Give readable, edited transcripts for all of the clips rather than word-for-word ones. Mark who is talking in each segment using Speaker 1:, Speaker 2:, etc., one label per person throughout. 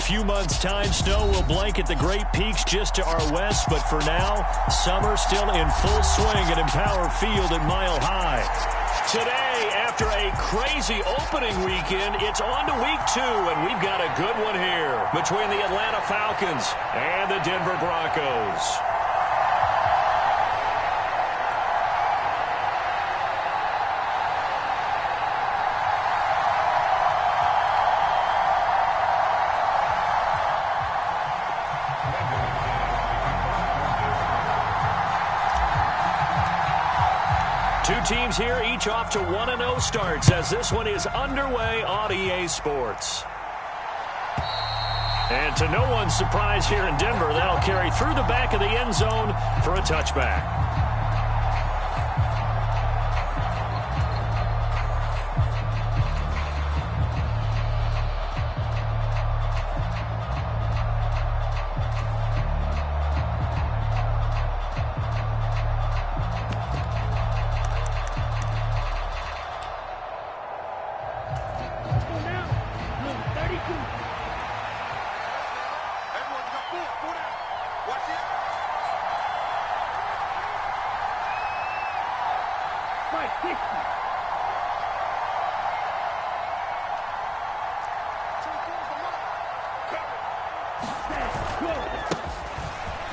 Speaker 1: few months' time, snow will blanket the Great Peaks just to our west, but for now, summer still in full swing at Empower Field at Mile High. Today, after a crazy opening weekend, it's on to week 2, and we've got a good one here between the Atlanta Falcons and the Denver Broncos. Two teams here, each off to 1-0 starts as this one is underway on EA Sports. And to no one's surprise here in Denver, that'll carry through the back of the end zone for a touchback.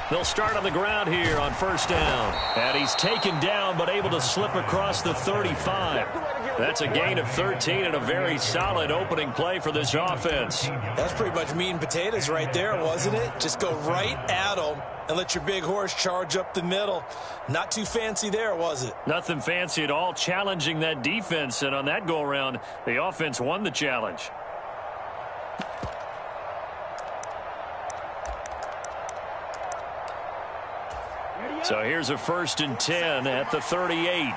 Speaker 1: They'll start on the ground here on first down. And he's taken down but able to slip across the 35. That's a gain of 13 and a very solid opening play for this offense.
Speaker 2: That's pretty much meat and potatoes right there, wasn't it? Just go right at them and let your big horse charge up the middle. Not too fancy there, was it?
Speaker 1: Nothing fancy at all, challenging that defense. And on that go-around, the offense won the challenge. So here's a 1st and 10 at the 38.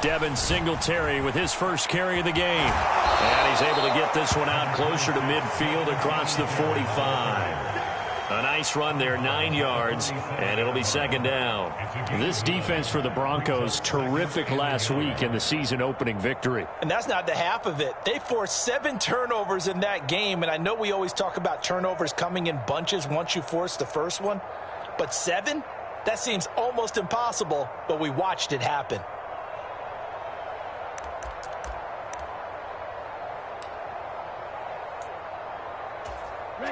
Speaker 1: Devin Singletary with his first carry of the game. And he's able to get this one out closer to midfield across the 45. A nice run there, 9 yards, and it'll be 2nd down. This defense for the Broncos, terrific last week in the season-opening victory.
Speaker 2: And that's not the half of it. They forced 7 turnovers in that game, and I know we always talk about turnovers coming in bunches once you force the first one. But 7? That seems almost impossible, but we watched it happen.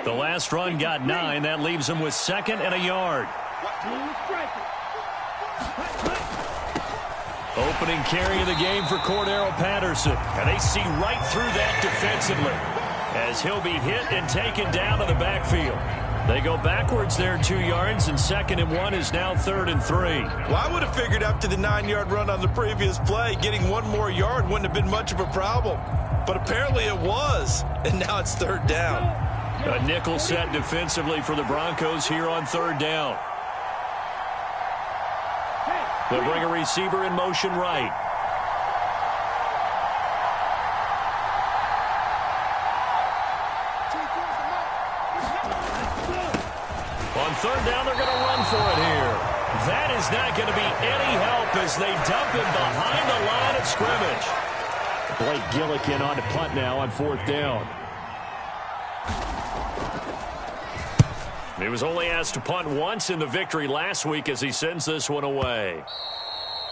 Speaker 1: The last run got 9. That leaves him with 2nd and a yard. Opening carry of the game for Cordero Patterson. And they see right through that defensively as he'll be hit and taken down to the backfield. They go backwards there 2 yards, and 2nd and 1 is now 3rd and 3.
Speaker 2: Well, I would have figured after the 9-yard run on the previous play, getting 1 more yard wouldn't have been much of a problem. But apparently it was, and now it's 3rd down.
Speaker 1: A nickel set defensively for the Broncos here on 3rd down. They'll bring a receiver in motion right. On 3rd down, they're going to run for it here. That is not going to be any help as they dump him behind the line of scrimmage. Blake Gillikin on to punt now on 4th down. He was only asked to punt once in the victory last week as he sends this one away.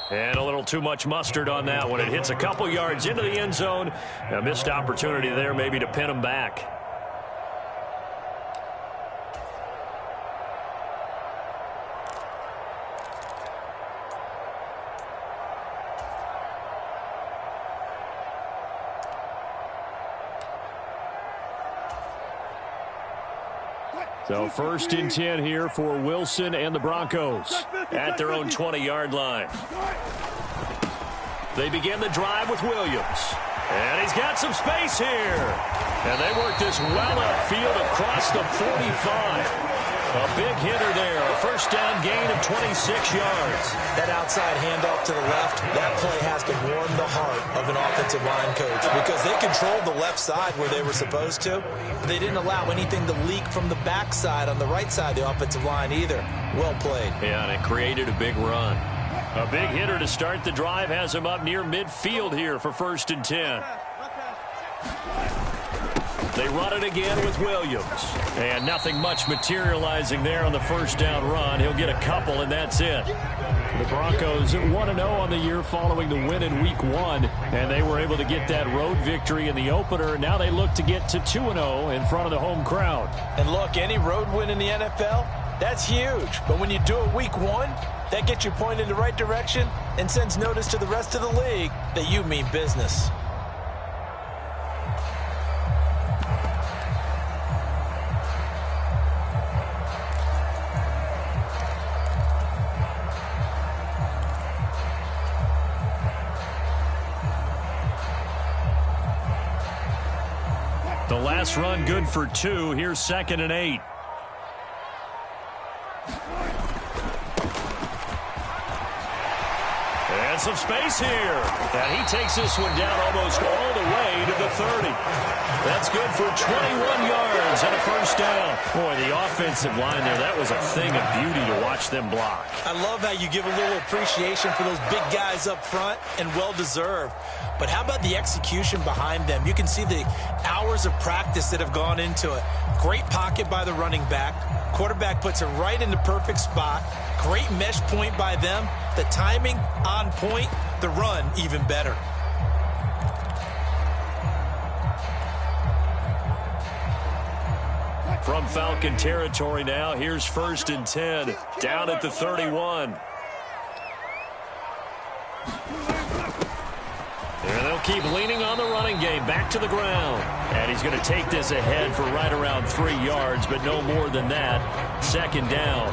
Speaker 1: And a little too much mustard on that one. It hits a couple yards into the end zone. A missed opportunity there maybe to pin him back. So 1st and 10 here for Wilson and the Broncos at their own 20-yard line. They begin the drive with Williams. And he's got some space here. And they work this well upfield across the 45. A big hitter there. A first down gain of 26 yards.
Speaker 2: That outside handoff to the left, that play has to warm the heart of an offensive line coach because they controlled the left side where they were supposed to. They didn't allow anything to leak from the backside on the right side of the offensive line either. Well played.
Speaker 1: Yeah, and it created a big run. A big hitter to start the drive has him up near midfield here for 1st and 10. They run it again with Williams. And nothing much materializing there on the first down run. He'll get a couple, and that's it. The Broncos 1-0 on the year following the win in Week 1. And they were able to get that road victory in the opener. Now they look to get to 2-0 in front of the home crowd.
Speaker 2: And look, any road win in the NFL, that's huge. But when you do it Week 1, that gets you pointed in the right direction and sends notice to the rest of the league that you mean business.
Speaker 1: The last run good for 2. Here's 2nd and 8. And some space here. And he takes this one down almost all the way to the 30. That's good for 21 yards and a first down. Boy, the offensive line there, that was a thing of beauty to watch them block.
Speaker 2: I love how you give a little appreciation for those big guys up front, and well-deserved. But how about the execution behind them? You can see the hours of practice that have gone into it. Great pocket by the running back. Quarterback puts it right in the perfect spot. Great mesh point by them. The timing on point. The run even better.
Speaker 1: From Falcon territory now, here's 1st and 10. Down at the 31. And they'll keep leaning on the running game. Back to the ground. And he's going to take this ahead for right around 3 yards, but no more than that. 2nd down.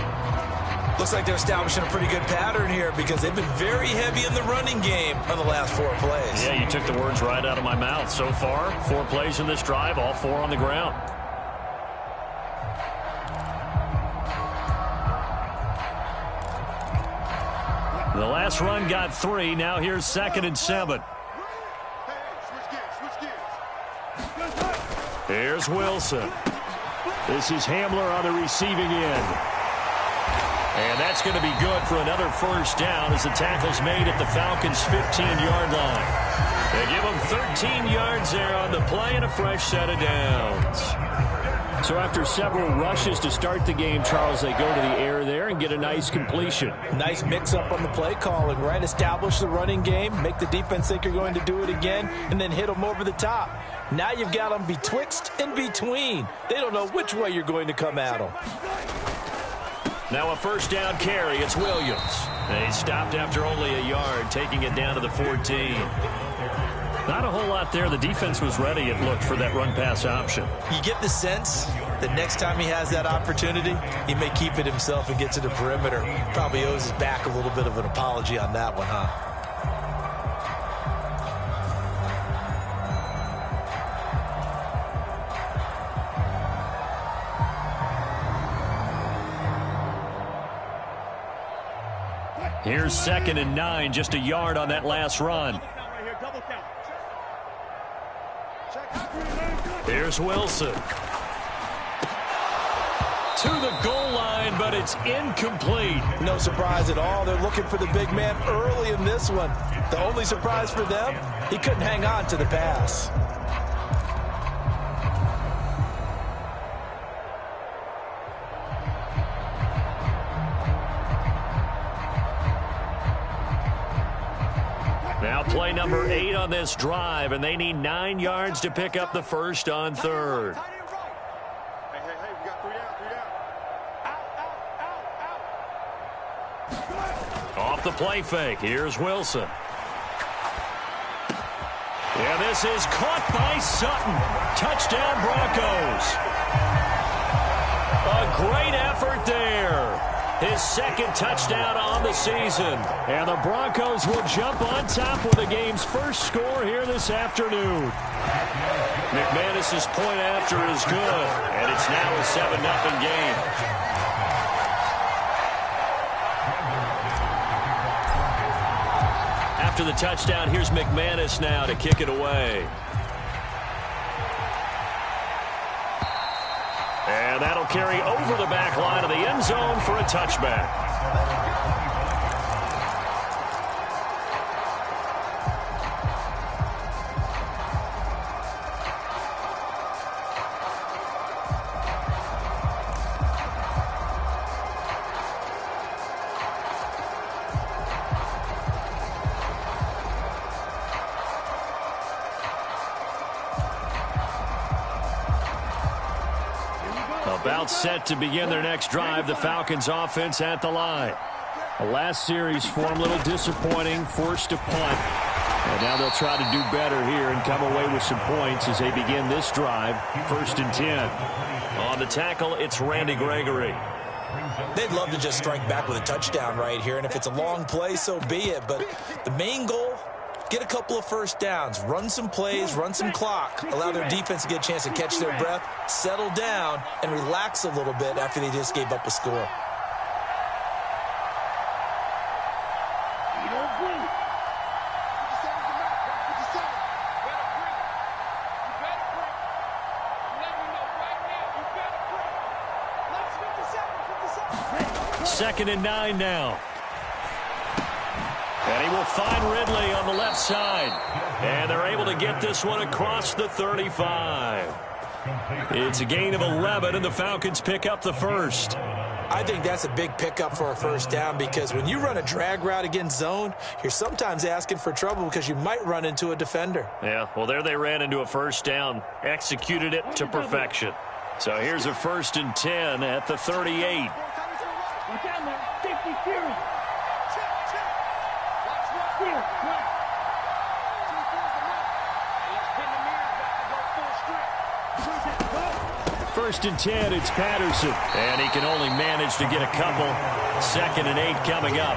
Speaker 2: Looks like they're establishing a pretty good pattern here because they've been very heavy in the running game on the last 4 plays.
Speaker 1: Yeah, you took the words right out of my mouth. So far, 4 plays in this drive, all 4 on the ground. The last run got 3. Now here's 2nd and 7. Here's Wilson. This is Hamler on the receiving end. And that's going to be good for another first down as the tackle's made at the Falcons' 15-yard line. They give them 13 yards there on the play and a fresh set of downs. So after several rushes to start the game, Charles, they go to the air there and get a nice completion.
Speaker 2: Nice mix-up on the play calling, right? Establish the running game, make the defense think you're going to do it again, and then hit them over the top. Now you've got them betwixt and between. They don't know which way you're going to come at them.
Speaker 1: Now a first down carry. It's Williams. And he stopped after only a yard, taking it down to the 14. Not a whole lot there. The defense was ready, it looked, for that run-pass option.
Speaker 2: You get the sense that next time he has that opportunity, he may keep it himself and get to the perimeter. Probably owes his back a little bit of an apology on that one, huh?
Speaker 1: Here's 2nd and 9, just a yard on that last run. Here's Wilson. To the goal line, but it's incomplete.
Speaker 2: No surprise at all. They're looking for the big man early in this one. The only surprise for them, he couldn't hang on to the pass.
Speaker 1: Now play number 8 on this drive, and they need 9 yards to pick up the first on 3rd.
Speaker 3: Hey, we got 3 out.
Speaker 1: Off the play fake, here's Wilson. Yeah, this is caught by Sutton. Touchdown, Broncos. A great effort there. His 2nd touchdown on the season. And the Broncos will jump on top with the game's first score here this afternoon. McManus's point after is good, and it's now a 7-0 game. After the touchdown, here's McManus now to kick it away. And that'll carry over the back line of the end zone for a touchback. About set to begin their next drive, the Falcons offense at the line. The last series for them, a little disappointing, forced to punt. And now they'll try to do better here and come away with some points as they begin this drive, 1st and 10. On the tackle, it's Randy Gregory.
Speaker 2: They'd love to just strike back with a touchdown right here, and if it's a long play, so be it. But the main goal, get a couple of first downs, run some plays, run some clock, allow their defense to get a chance to catch their breath, settle down, and relax a little bit after they just gave up a score.
Speaker 1: Second and 9 now. And he will find Ridley on the left side. And they're able to get this one across the 35. It's a gain of 11, and the Falcons pick up the first.
Speaker 2: I think that's a big pickup for a first down because when you run a drag route against zone, you're sometimes asking for trouble because you might run into a defender.
Speaker 1: Yeah, well, there they ran into a first down, executed it to perfection. So here's a 1st and 10 at the 38.
Speaker 4: Watch out, man. Safety series.
Speaker 1: First and 10, it's Patterson. And he can only manage to get a couple. 2nd and 8 coming up.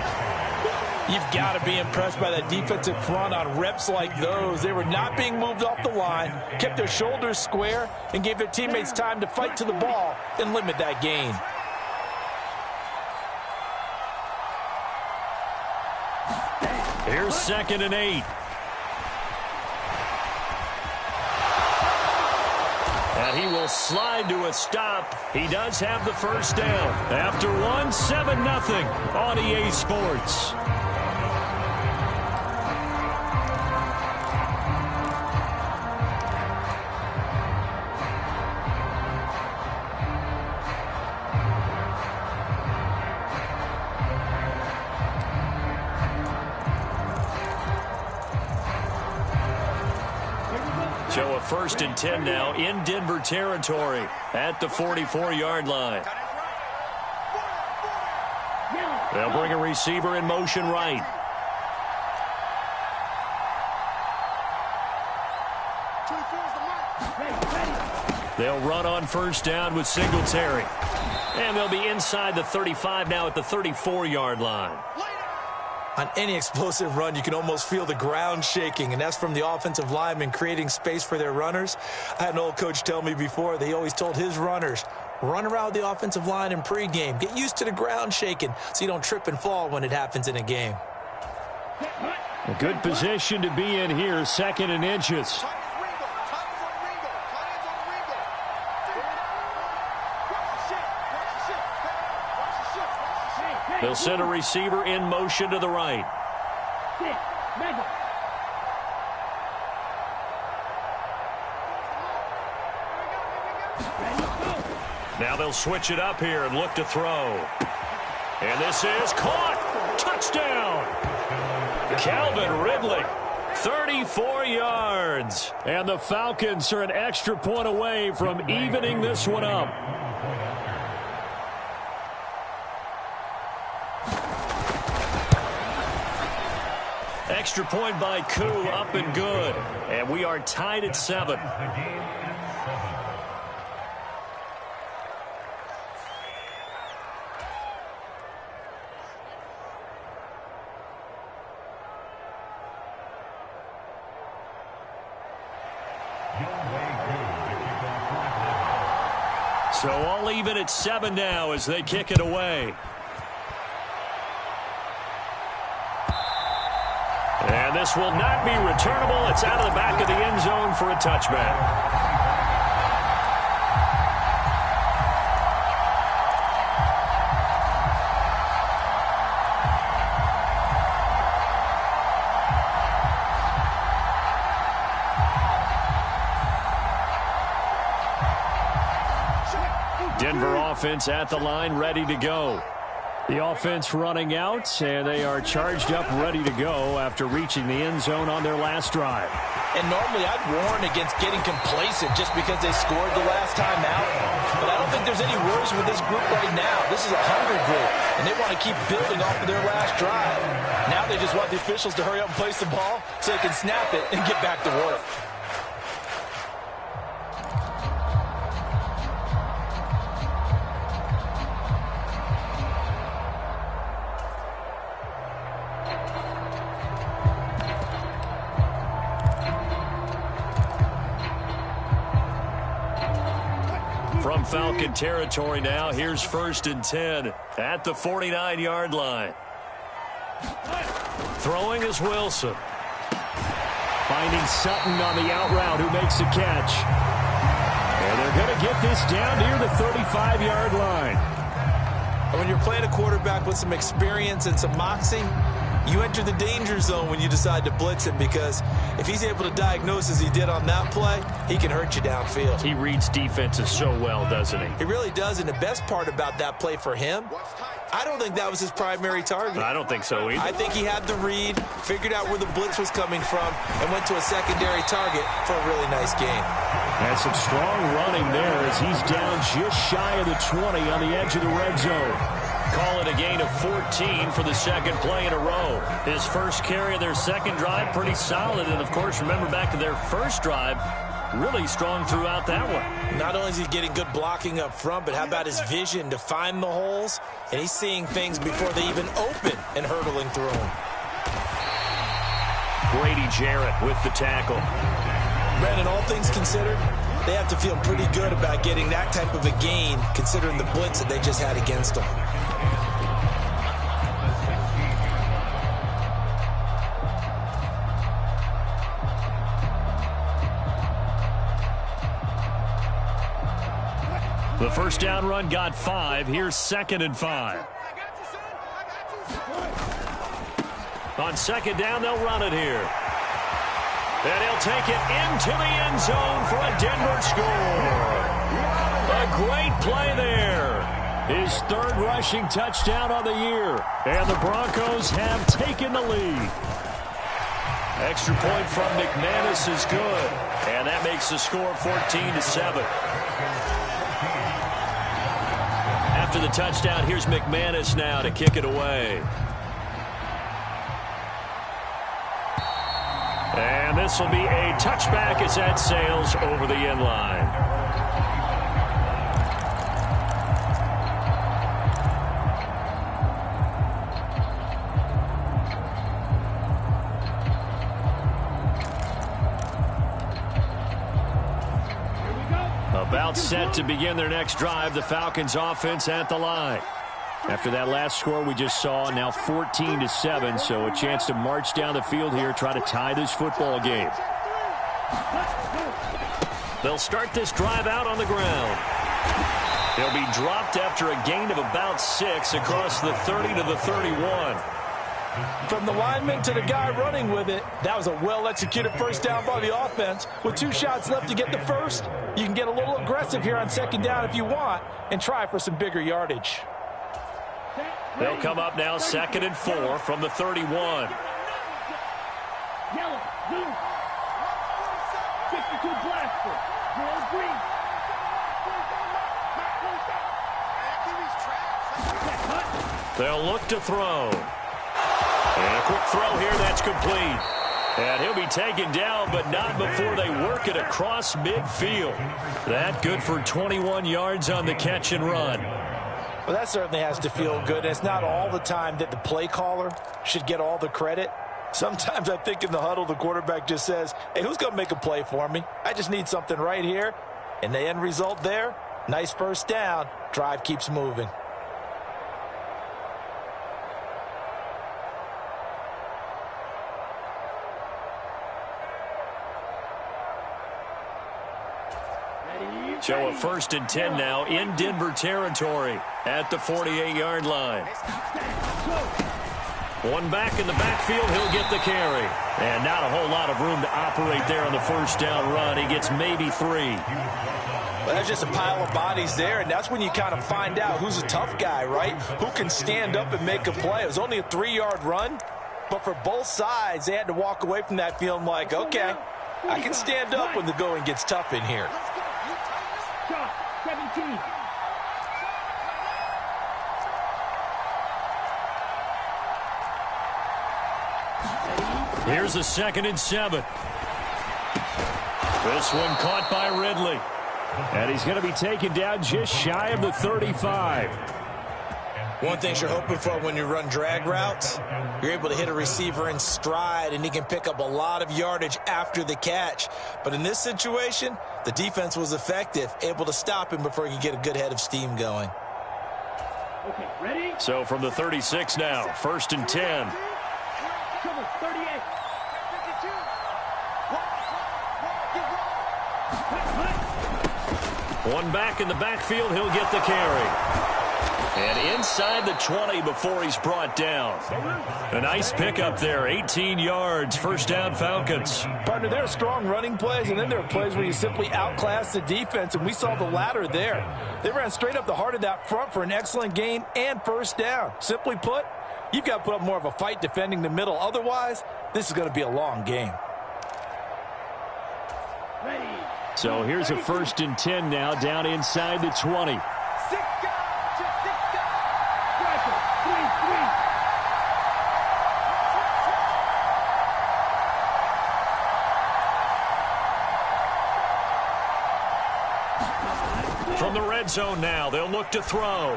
Speaker 2: You've got to be impressed by that defensive front on reps like those. They were not being moved off the line, kept their shoulders square, and gave their teammates time to fight to the ball and limit that gain.
Speaker 1: Here's 2nd and 8. And he will slide to a stop. He does have the first down. After 7-0 on EA Sports. So a 1st and 10 now in Denver territory at the 44-yard line. They'll bring a receiver in motion right. They'll run on first down with Singletary. And they'll be inside the 35 now at the 34-yard line.
Speaker 2: On any explosive run, you can almost feel the ground shaking, and that's from the offensive linemen creating space for their runners. I had an old coach tell me before, they always told his runners, run around the offensive line in pregame. Get used to the ground shaking so you don't trip and fall when it happens in a game.
Speaker 1: A good position to be in here, 2nd and inches. They'll send a receiver in motion to the right. Now they'll switch it up here and look to throw. And this is caught. Touchdown. Calvin Ridley, 34 yards. And the Falcons are an extra point away from evening this one up. Extra point by Koo, up and good. And we are tied at 7. So all even at 7 now as they kick it away. And And this will not be returnable. It's out of the back of the end zone for a touchback. Denver offense at the line, ready to go. The offense running out, and they are charged up, ready to go after reaching the end zone on their last drive.
Speaker 2: And normally I'd warn against getting complacent just because they scored the last time out. But I don't think there's any worries with this group right now. This is a hungry group, and they want to keep building off of their last drive. Now they just want the officials to hurry up and place the ball so they can snap it and get back to work.
Speaker 1: From Falcon territory now, here's 1st and 10 at the 49-yard line. Throwing is Wilson. Finding Sutton on the out route, who makes a catch. And they're going to get this down near the 35-yard line.
Speaker 2: When you're playing a quarterback with some experience and some moxie, you enter the danger zone when you decide to blitz him, because if he's able to diagnose as he did on that play, he can hurt you downfield.
Speaker 1: He reads defenses so well, doesn't he?
Speaker 2: He really does, and the best part about that play for him, I don't think that was his primary target.
Speaker 1: I don't think so either.
Speaker 2: I think he had the read, figured out where the blitz was coming from, and went to a secondary target for a really nice game.
Speaker 1: And some strong running there as he's down just shy of the 20 on the edge of the red zone. Call it a gain of 14 for the second play in a row. His first carry of their second drive, pretty solid. And, of course, remember back to their first drive, really strong throughout that one.
Speaker 2: Not only is he getting good blocking up front, but how about his vision to find the holes? And he's seeing things before they even open and hurtling through them.
Speaker 1: Grady Jarrett with the tackle.
Speaker 2: Brandon, all things considered, they have to feel pretty good about getting that type of a gain, considering the blitz that they just had against them.
Speaker 1: The first down run got 5. Here's 2nd and 5. On 2nd down, they'll run it here. And he'll take it into the end zone for a Denver score. A great play there. His 3rd rushing touchdown on the year. And the Broncos have taken the lead. Extra point from McManus is good. And that makes the score 14-7. After the touchdown, here's McManus now to kick it away. And this will be a touchback as that sails over the end line. About set to begin their next drive, the Falcons offense at the line. After that last score we just saw, now 14-7, so a chance to march down the field here, try to tie this football game. They'll start this drive out on the ground. They'll be dropped after a gain of about 6 across the 30 to the 31.
Speaker 2: From the lineman to the guy running with it, that was a well-executed first down by the offense. With 2 shots left to get the first, you can get a little aggressive here on 2nd down if you want and try for some bigger yardage.
Speaker 1: They'll come up now 2nd and 4 from the 31.
Speaker 4: Yellow, blue, 62 blaster, yellow, green.
Speaker 1: They'll look to throw. And a quick throw here, that's complete. And he'll be taken down, but not before they work it across midfield. That good for 21 yards on the catch and run.
Speaker 2: Well, that certainly has to feel good. It's not all the time that the play caller should get all the credit. Sometimes I think in the huddle, the quarterback just says, hey, who's going to make a play for me? I just need something right here. And the end result there, nice first down. Drive keeps moving.
Speaker 1: So a 1st and 10 now in Denver territory at the 48-yard line. One back in the backfield, he'll get the carry. And not a whole lot of room to operate there on the first down run. He gets maybe 3.
Speaker 2: Well, that's just a pile of bodies there, and that's when you kind of find out who's a tough guy, right? Who can stand up and make a play. It was only a 3-yard run, but for both sides, they had to walk away from that feeling like, okay, I can stand up when the going gets tough in here.
Speaker 4: Shot 17.
Speaker 1: Here's a 2nd and 7. This one caught by Ridley. And he's going to be taken down just shy of the 35.
Speaker 2: One thing you're hoping for when you run drag routes, you're able to hit a receiver in stride, and he can pick up a lot of yardage after the catch. But in this situation, the defense was effective, able to stop him before he could get a good head of steam going.
Speaker 4: Okay, ready?
Speaker 1: So from the 36 now, 1st and 10.
Speaker 4: Trouble, 38.
Speaker 1: One back in the backfield, he'll get the carry. And inside the 20 before he's brought down. A nice pickup there, 18 yards, 1st down Falcons.
Speaker 2: Partner, there are strong running plays, and then there are plays where you simply outclass the defense, and we saw the latter there. They ran straight up the heart of that front for an excellent gain and 1st down. Simply put, you've got to put up more of a fight defending the middle. Otherwise, this is going to be a long game.
Speaker 4: Ready.
Speaker 1: So here's a 1st and 10 now down inside the 20. From the red zone now, they'll look to throw.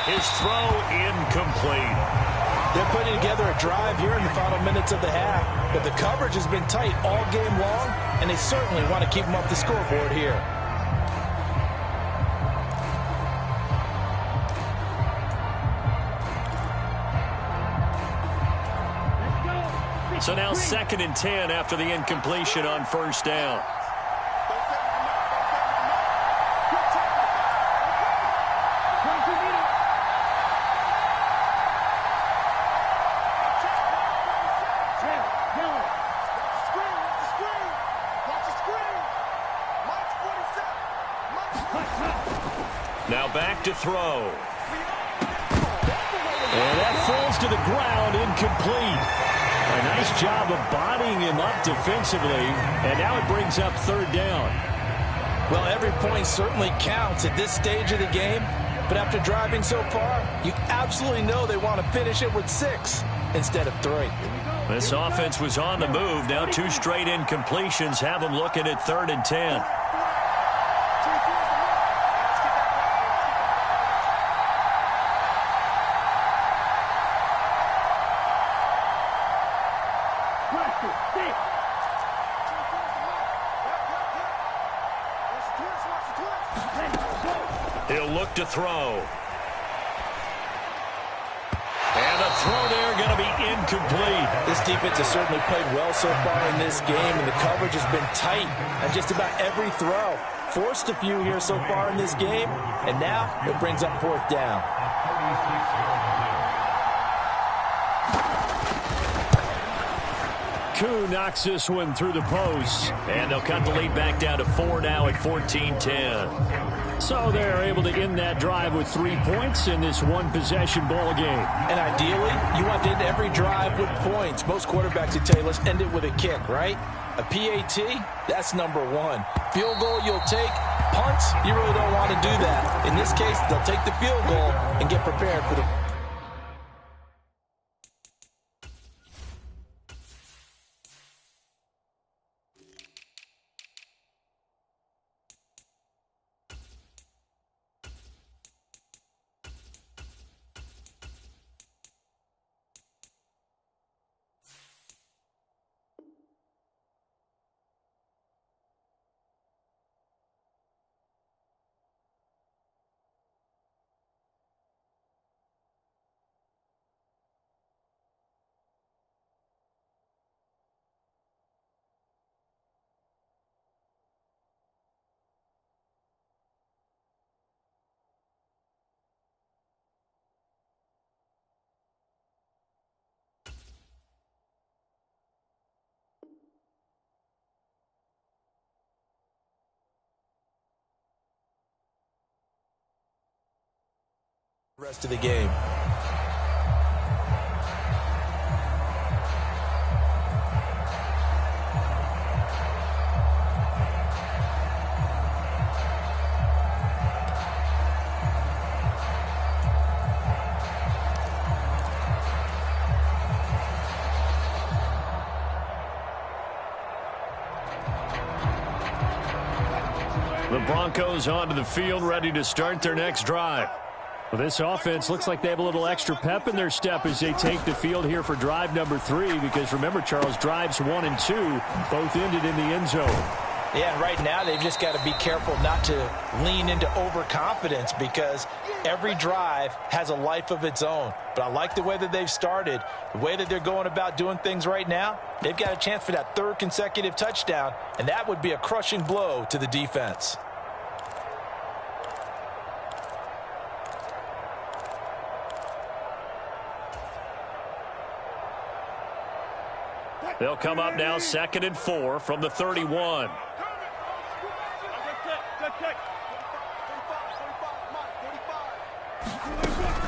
Speaker 1: His throw incomplete.
Speaker 2: They're putting together a drive here in the final minutes of the half, but the coverage has been tight all game long, and they certainly want to keep them off the scoreboard here.
Speaker 1: So now 2nd and 10 after the incompletion on 1st down. Now back to throw. And that falls to the ground, incomplete. A nice job of bodying him up defensively, and now it brings up 3rd down.
Speaker 2: Well, every point certainly counts at this stage of the game, but after driving so far, you absolutely know they want to finish it with 6 instead of 3.
Speaker 1: This offense was on the move. Now 2 straight incompletions have them looking at 3rd and 10. He'll look to throw. And the throw there going to be incomplete.
Speaker 2: This defense has certainly played well so far in this game, and the coverage has been tight on just about every throw. Forced a few here so far in this game, and now it brings up 4th down.
Speaker 1: Koo knocks this one through the post, and they'll cut the lead back down to 4 now at 14-10. So they're able to end that drive with 3 points in this one-possession ball game.
Speaker 2: And ideally, you want to end every drive with points. Most quarterbacks would tell you, let's end it with a kick, right? A PAT, that's number 1. Field goal you'll take. Punts, you really don't want to do that. In this case, they'll take the field goal and get prepared for the Rest of the game.
Speaker 1: The Broncos onto the field, ready to start their next drive. Well, this offense looks like they have a little extra pep in their step as they take the field here for drive number 3, because remember, Charles, drives 1 and 2 both ended in the end zone.
Speaker 2: Yeah, and right now they've just got to be careful not to lean into overconfidence, because every drive has a life of its own. But I like the way that they've started, the way that they're going about doing things right now. They've got a chance for that 3rd consecutive touchdown, and that would be a crushing blow to the defense.
Speaker 1: They'll come up now 2nd and 4 from the 31.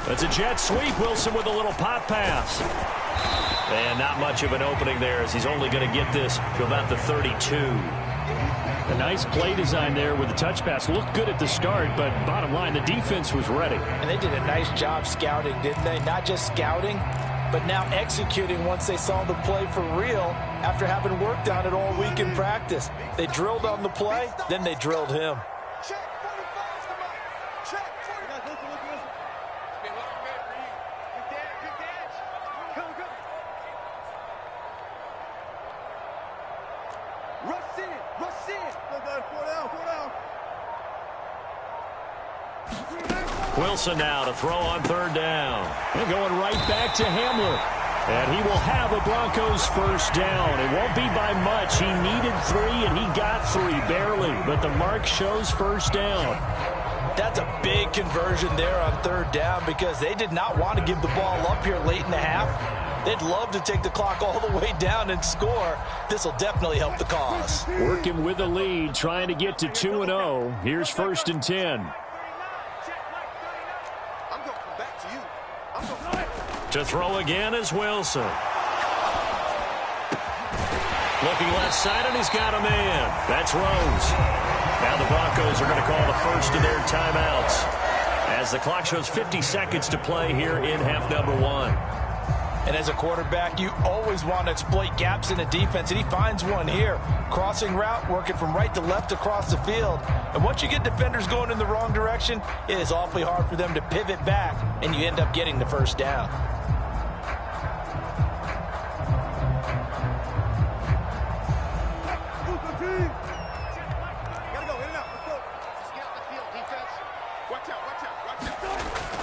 Speaker 1: That's a jet sweep. Wilson with a little pop pass. And not much of an opening there, as he's only going to get this to about the 32. A nice play design there with the touch pass. Looked good at the start, but bottom line, the defense was ready.
Speaker 2: And they did a nice job scouting, didn't they? Not just scouting, but now executing once they saw the play for real after having worked on it all week in practice. They drilled on the play, then they drilled him.
Speaker 1: Wilson now to throw on 3rd down. And going right back to Hamler. And he will have a Broncos first down. It won't be by much. He needed 3, and he got 3, barely. But the mark shows first down.
Speaker 2: That's a big conversion there on 3rd down, because they did not want to give the ball up here late in the half. They'd love to take the clock all the way down and score. This will definitely help the cause.
Speaker 1: Working with a lead, trying to get to 2-0. Here's 1st and 10. To throw again is Wilson. Looking left side, and he's got a man. That's Rose. Now the Broncos are going to call the first of their timeouts, as the clock shows 50 seconds to play here in half number 1.
Speaker 2: And as a quarterback, you always want to exploit gaps in the defense, and he finds one here. Crossing route, working from right to left across the field. And once you get defenders going in the wrong direction, it is awfully hard for them to pivot back, and you end up getting the first down.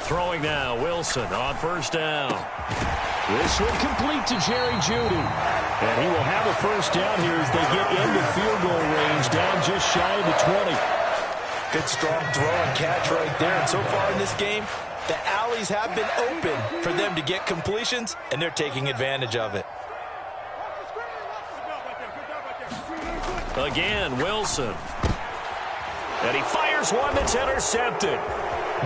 Speaker 1: Throwing now, Wilson on 1st down. This one complete to Jerry Jeudy. And he will have a first down here as they get into field goal range, down just shy of the 20.
Speaker 2: Good strong throw and catch right there. And so far in this game, the alleys have been open for them to get completions, and they're taking advantage of it.
Speaker 1: Again, Wilson. And he fires one that's intercepted.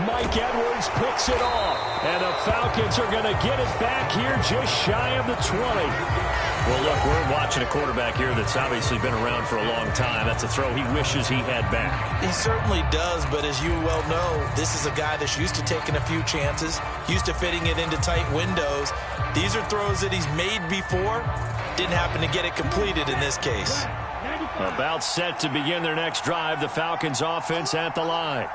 Speaker 1: Mike Edwards picks it off. And the Falcons are going to get it back here just shy of the 20. Well, look, we're watching a quarterback here that's obviously been around for a long time. That's a throw he wishes he had back.
Speaker 2: He certainly does, but as you well know, this is a guy that's used to taking a few chances, used to fitting it into tight windows. These are throws that he's made before. Didn't happen to get it completed in this case.
Speaker 1: About set to begin their next drive, the Falcons offense at the line.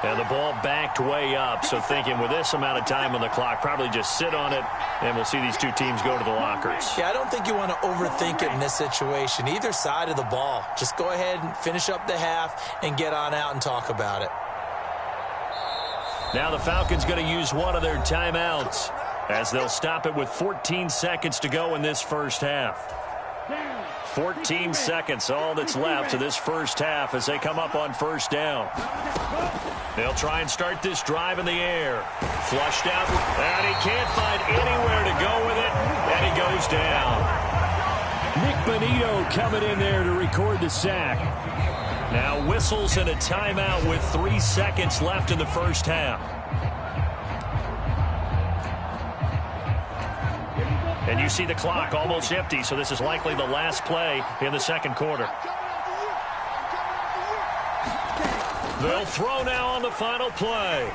Speaker 1: And the ball backed way up, so thinking with this amount of time on the clock, probably just sit on it, and we'll see these two teams go to the lockers.
Speaker 2: Yeah, I don't think you want to overthink it in this situation. Either side of the ball. Just go ahead and finish up the half and get on out and talk about it.
Speaker 1: Now the Falcons going to use one of their timeouts, as they'll stop it with 14 seconds to go in this first half. 14 seconds, all that's left to this first half as they come up on first down. They'll try and start this drive in the air. Flushed out, and he can't find anywhere to go with it, and he goes down. Nick Bonito coming in there to record the sack. Now whistles and a timeout with 3 seconds left in the first half. And you see the clock almost empty, so this is likely the last play in the second quarter. They'll throw now on the final play.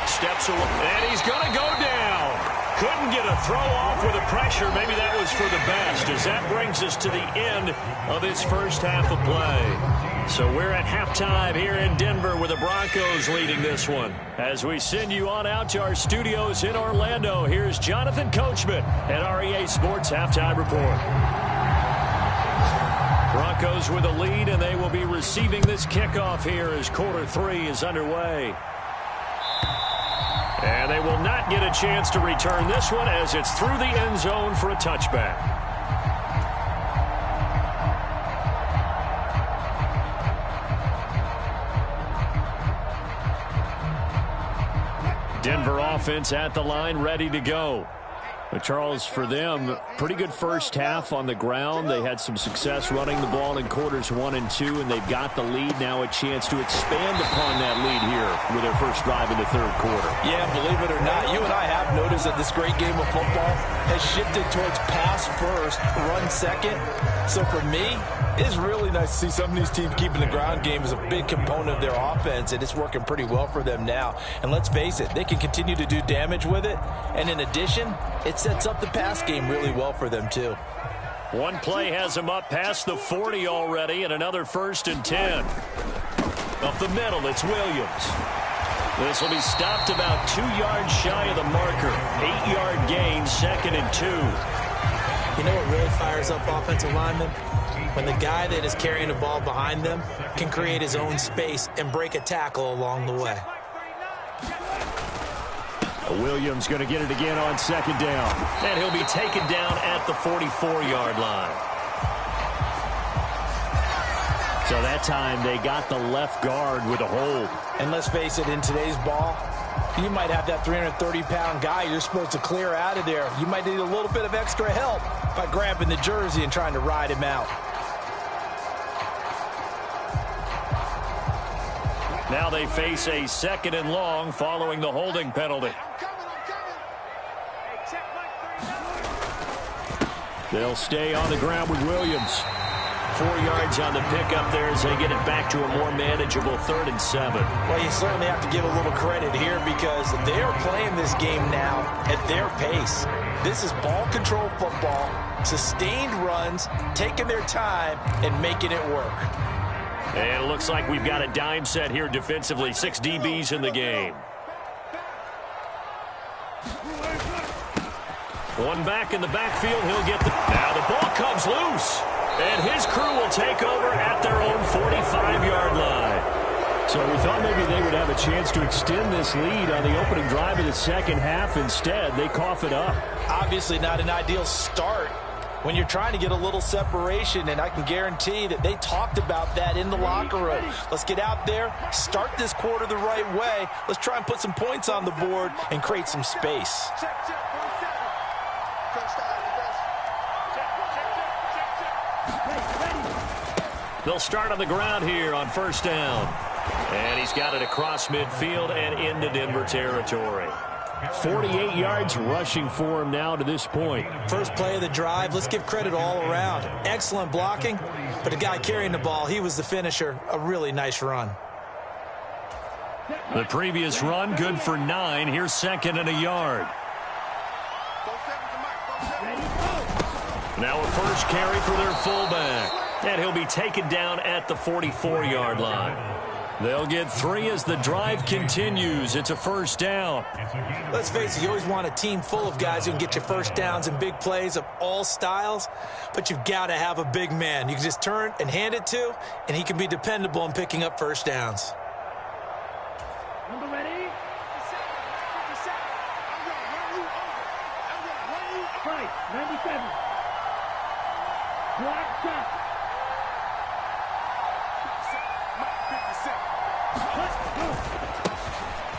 Speaker 1: Steps away, and he's going to go down. Couldn't get a throw off with the pressure. Maybe that was for the best, as that brings us to the end of this first half of play. So we're at halftime here in Denver with the Broncos leading this one. As we send you on out to our studios in Orlando, here's Jonathan Coachman at REA Sports Halftime Report. Broncos with a lead, and they will be receiving this kickoff here as quarter 3 is underway. And they will not get a chance to return this one as it's through the end zone for a touchback. Denver offense at the line, ready to go. But Charles, for them, pretty good first half on the ground. They had some success running the ball in quarters 1 and 2, and they've got the lead. Now a chance to expand upon that lead here with their first drive in the third quarter.
Speaker 2: Yeah, believe it or not, you and I have noticed that this great game of football has shifted towards pass first, run second. So for me, it's really nice to see some of these teams keeping the ground game as a big component of their offense, and it's working pretty well for them now. And let's face it, they can continue to do damage with it. And in addition, it sets up the pass game really well for them too.
Speaker 1: One play has them up past the 40 already, and another 1st and 10. Up the middle, it's Williams. This will be stopped about 2 yards shy of the marker. 8-yard gain, 2nd and 2.
Speaker 5: You know what really fires up offensive linemen? When the guy that is carrying the ball behind them can create his own space and break a tackle along the way.
Speaker 1: Williams going to get it again on 2nd down. And he'll be taken down at the 44-yard line. So that time they got the left guard with a hold.
Speaker 2: And let's face it, in today's ball, you might have that 330-pound guy you're supposed to clear out of there. You might need a little bit of extra help by grabbing the jersey and trying to ride him out.
Speaker 1: Now they face a 2nd and long following the holding penalty. They'll stay on the ground with Williams. 4 yards on the pickup there as they get it back to a more manageable 3rd and 7.
Speaker 2: Well, you certainly have to give a little credit here because they are playing this game now at their pace. This is ball control football, sustained runs, taking their time, and making it work.
Speaker 1: And it looks like we've got a dime set here defensively. 6 DBs in the game. One back in the backfield. He'll get the... Now the ball comes loose. And his crew will take over at their own 45-yard line. So we thought maybe they would have a chance to extend this lead on the opening drive of the second half. Instead, they cough it up.
Speaker 2: Obviously not an ideal start when you're trying to get a little separation, and I can guarantee that they talked about that in the locker room. Let's get out there, start this quarter the right way. Let's try and put some points on the board and create some space.
Speaker 1: They'll start on the ground here on 1st down. And he's got it across midfield and into Denver territory. 48 yards rushing for him now to this point.
Speaker 5: First play of the drive, let's give credit all around. Excellent blocking, but the guy carrying the ball, he was the finisher. A really nice run.
Speaker 1: The previous run, good for 9. Here's 2nd and a yard. Now a first carry for their fullback. And he'll be taken down at the 44-yard line. They'll get 3 as the drive continues. It's a 1st down.
Speaker 5: Let's face it, you always want a team full of guys who can get you first downs and big plays of all styles, but you've got to have a big man you can just turn and hand it to, and he can be dependable in picking up first downs.
Speaker 4: Number ready? Price, 97. Block shot.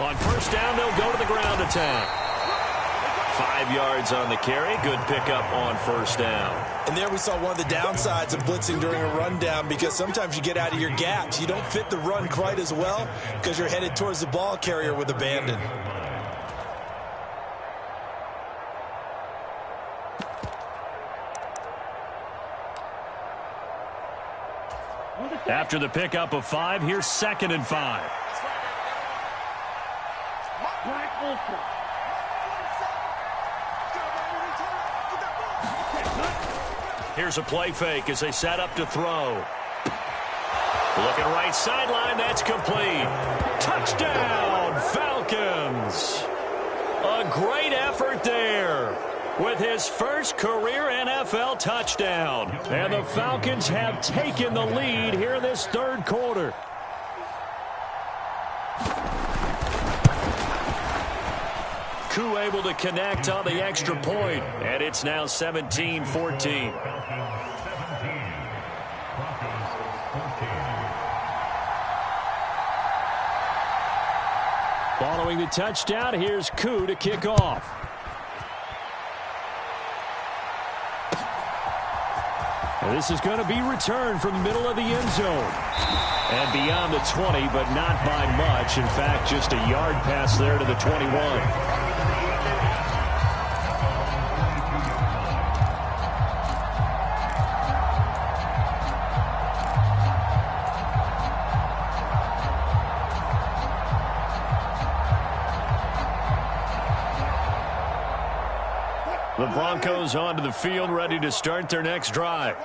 Speaker 1: On 1st down, they'll go to the ground attack. 5 yards on the carry. Good pickup on 1st down.
Speaker 2: And there we saw one of the downsides of blitzing during a rundown, because sometimes you get out of your gaps. You don't fit the run quite as well because you're headed towards the ball carrier with abandon.
Speaker 1: After the pickup of 5, here's 2nd and 5. Here's a play fake as they set up to throw. Looking right sideline, that's complete. Touchdown, Falcons. A great effort there with his first career NFL touchdown. And the Falcons have taken the lead here in this 3rd quarter. Koo able to connect on the extra point, and it's now 17-14. Following the touchdown, here's Koo to kick off. And this is going to be returned from the middle of the end zone. And beyond the 20, but not by much. In fact, just a yard pass there to the 21. The Broncos onto the field, ready to start their next drive.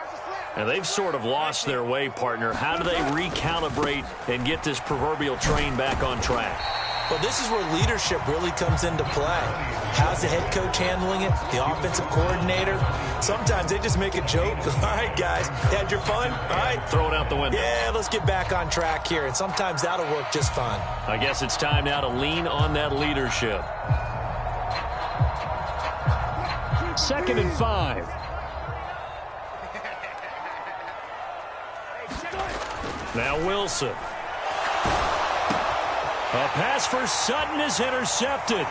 Speaker 1: And they've sort of lost their way, partner. How do they recalibrate and get this proverbial train back on track?
Speaker 5: Well, this is where leadership really comes into play. How's the head coach handling it? The offensive coordinator? Sometimes they just make a joke. All right, guys, had your fun? All right.
Speaker 1: Throw it out the window.
Speaker 5: Yeah, let's get back on track here. And sometimes that'll work just fine.
Speaker 1: I guess it's time now to lean on that leadership. 2nd and 5. Now Wilson. A pass for Sutton is intercepted.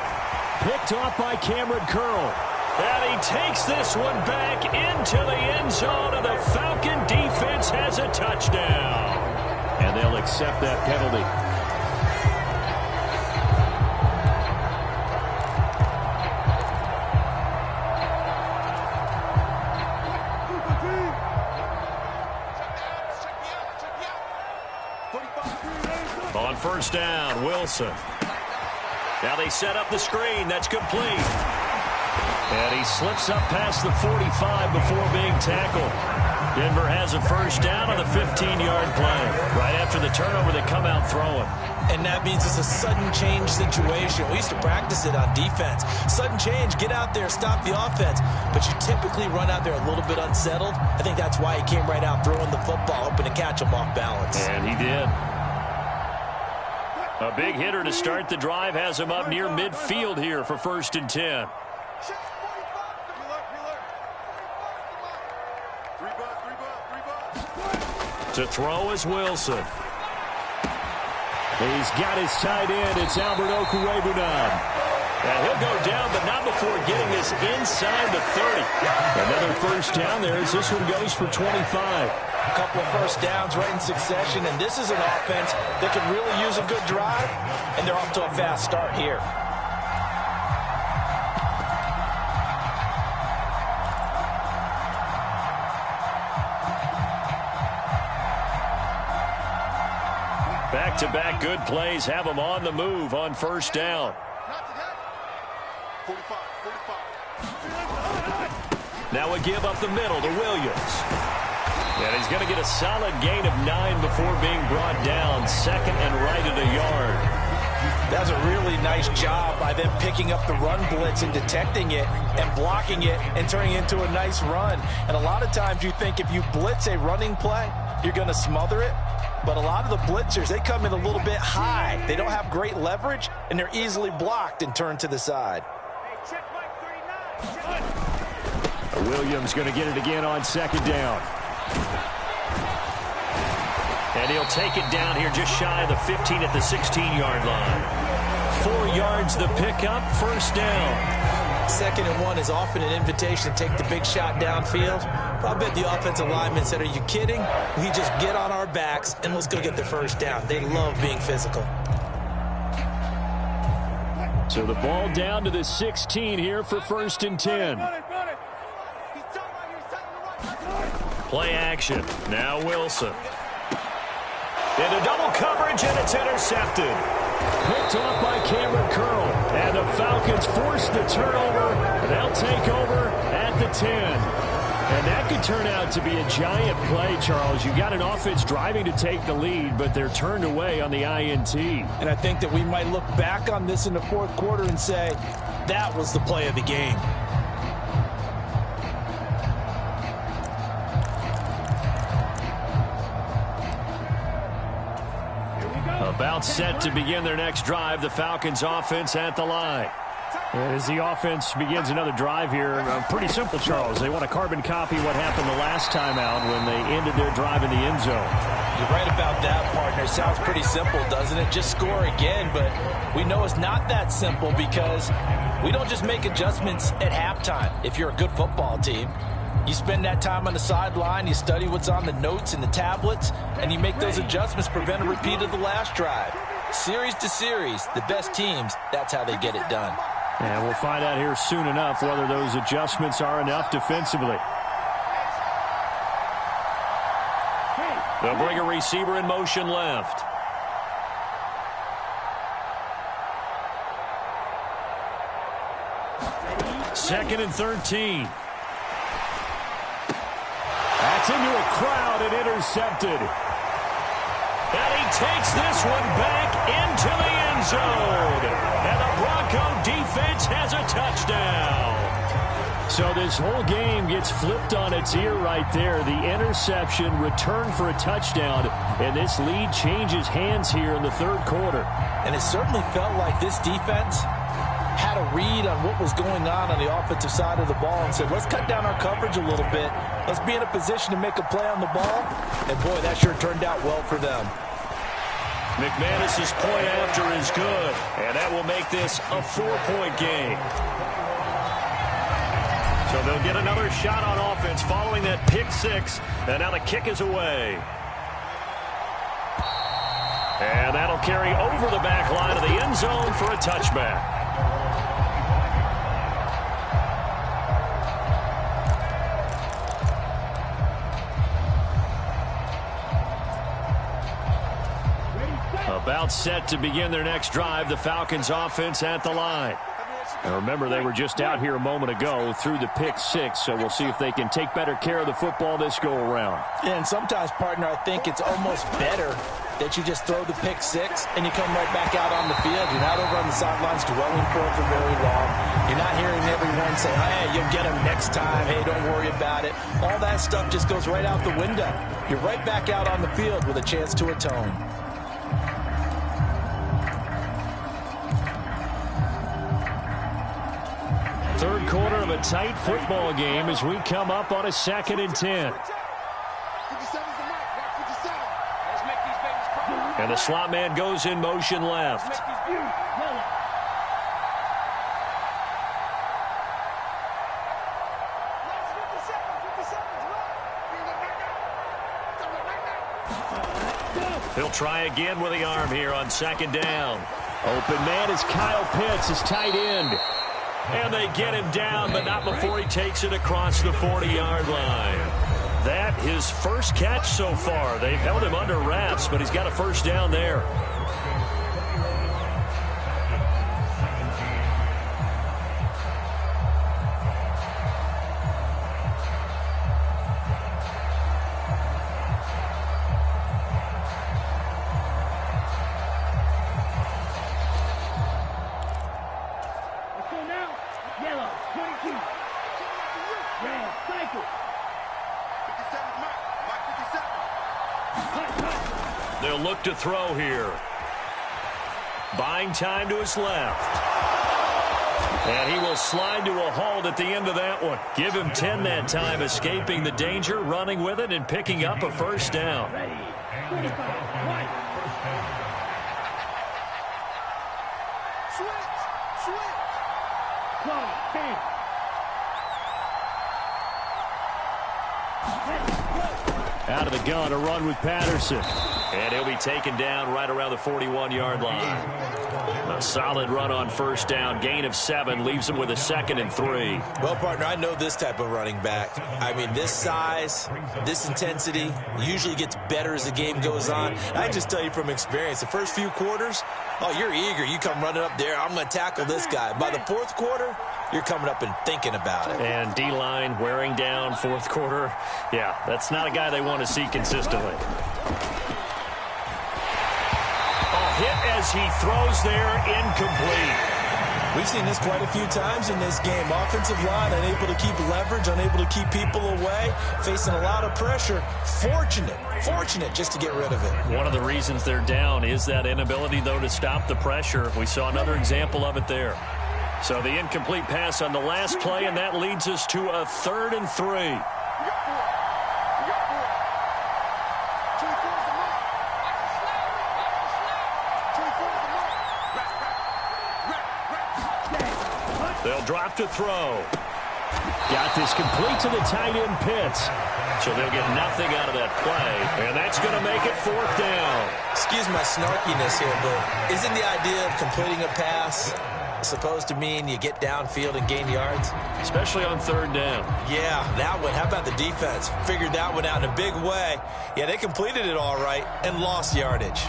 Speaker 1: Picked off by Cameron Curl. And he takes this one back into the end zone, and the Falcon defense has a touchdown. And they'll accept that penalty. On 1st down, Wilson. Now they set up the screen. That's complete. And he slips up past the 45 before being tackled. Denver has a 1st down on the 15-yard play. Right after the turnover, they come out throwing.
Speaker 5: And that means it's a sudden change situation. We used to practice it on defense. Sudden change, get out there, stop the offense. But you typically run out there a little bit unsettled. I think that's why he came right out throwing the football, hoping to catch him off balance.
Speaker 1: And he did. A big hitter to start the drive has him up near midfield here for 1st and 10. To throw is Wilson. He's got his tight end. It's Albert Okwuegbunam. And he'll go down, but not before getting this inside the 30. Another 1st down there as this one goes for 25.
Speaker 5: A couple of 1st downs right in succession, and this is an offense that could really use a good drive, and they're off to a fast start here.
Speaker 1: Back-to-back good plays have them on the move on 1st down. Now a give up the middle to Williams. And he's going to get a solid gain of 9 before being brought down. 2nd and right at a yard.
Speaker 5: That's a really nice job by them picking up the run blitz and detecting it and blocking it and turning it into a nice run. And a lot of times you think if you blitz a running play, you're going to smother it. But a lot of the blitzers, they come in a little bit high. They don't have great leverage, and they're easily blocked and turned to the side.
Speaker 1: Williams going to get it again on 2nd down. And he'll take it down here just shy of the 15 at the 16-yard line. 4 yards the pickup, 1st down.
Speaker 5: 2nd and 1 is often an invitation to take the big shot downfield. I bet the offensive lineman said, are you kidding? We just get on our backs and let's go get the 1st down. They love being physical.
Speaker 1: So the ball down to the 16 here for 1st and 10. Play action. Now Wilson. Into double coverage, and it's intercepted. Picked off by Cameron Curl. And the Falcons force the turnover. They'll take over at the 10. And that could turn out to be a giant play, Charles. You've got an offense driving to take the lead, but they're turned away on the INT.
Speaker 2: And I think that we might look back on this in the fourth quarter and say, that was the play of the game.
Speaker 1: About set to begin their next drive, the Falcons offense at the line. And as the offense begins another drive here, pretty simple, Charles. They want to carbon copy what happened the last time out when they ended their drive in the end zone.
Speaker 2: You're right about that, partner. Sounds pretty simple, doesn't it? Just score again, but we know it's not that simple because we don't just make adjustments at halftime if you're a good football team. You spend that time on the sideline, you study what's on the notes and the tablets, and you make those adjustments, prevent a repeat of the last drive. Series to series, the best teams, that's how they get it done.
Speaker 1: And we'll find out here soon enough whether those adjustments are enough defensively. They'll bring a receiver in motion left. Second and 13. That's into a crowd and intercepted. And he takes this one back into the end zone. And the Bronco defense has a touchdown. So this whole game gets flipped on its ear right there. The interception, return for a touchdown, and this lead changes hands here in the third quarter.
Speaker 2: And it certainly felt like this defense had a read on what was going on the offensive side of the ball and said, let's cut down our coverage a little bit. Let's be in a position to make a play on the ball. And, boy, that sure turned out well for them.
Speaker 1: McManus's point after is good, and that will make this a 4-point game. So they'll get another shot on offense following that pick six, and now the kick is away. And that'll carry over the back line of the end zone for a touchback. About set to begin their next drive, the Falcons offense at the line. And remember, they were just out here a moment ago through the pick six, so we'll see if they can take better care of the football this go-around.
Speaker 2: Yeah, and sometimes, partner, I think it's almost better that you just throw the pick six and you come right back out on the field. You're not over on the sidelines dwelling for very long. You're not hearing everyone say, hey, you'll get them next time. Hey, don't worry about it. All that stuff just goes right out the window. You're right back out on the field with a chance to atone.
Speaker 1: Third quarter of a tight football game as we come up on a 2nd and 10. And the slot man goes in motion left. He'll try again with the arm here on 2nd down. Open man is Kyle Pitts, his tight end. And they get him down, but not before he takes it across the 40-yard line. That his first catch so far. They've held him under wraps, but he's got a first down there. They'll look to throw here. Buying time to his left. And he will slide to a halt at the end of that one. Give him 10 that time, escaping the danger, running with it, and picking up a first down. Out of the gun, a run with Patterson. And he'll be taken down right around the 41-yard line. A solid run on first down. Gain of 7 leaves him with a 2nd and 3.
Speaker 5: Well, partner, I know this type of running back. I mean, this size, this intensity usually gets better as the game goes on. And I just tell you from experience, the first few quarters, oh, you're eager. You come running up there, I'm going to tackle this guy. By the fourth quarter, you're coming up and thinking about it.
Speaker 1: And D-line wearing down fourth quarter. Yeah, that's not a guy they want to see consistently. Hit as he throws there, incomplete.
Speaker 5: We've seen this quite a few times in this game. Offensive line unable to keep leverage, unable to keep people away, facing a lot of pressure. Fortunate just to get rid of it. One
Speaker 1: of the reasons they're down is that inability, though, to stop the pressure. We saw another example of it there. So the incomplete pass on the last play, and that leads us to a 3rd and 3. They'll drop to throw. Got this complete to the tight end Pitts. So they'll get nothing out of that play. And that's going to make it 4th down.
Speaker 5: Excuse my snarkiness here, but isn't the idea of completing a pass supposed to mean you get downfield and gain yards?
Speaker 1: Especially on 3rd down.
Speaker 5: Yeah, that one. How about the defense? Figured that one out in a big way. Yeah, they completed it all right and lost yardage.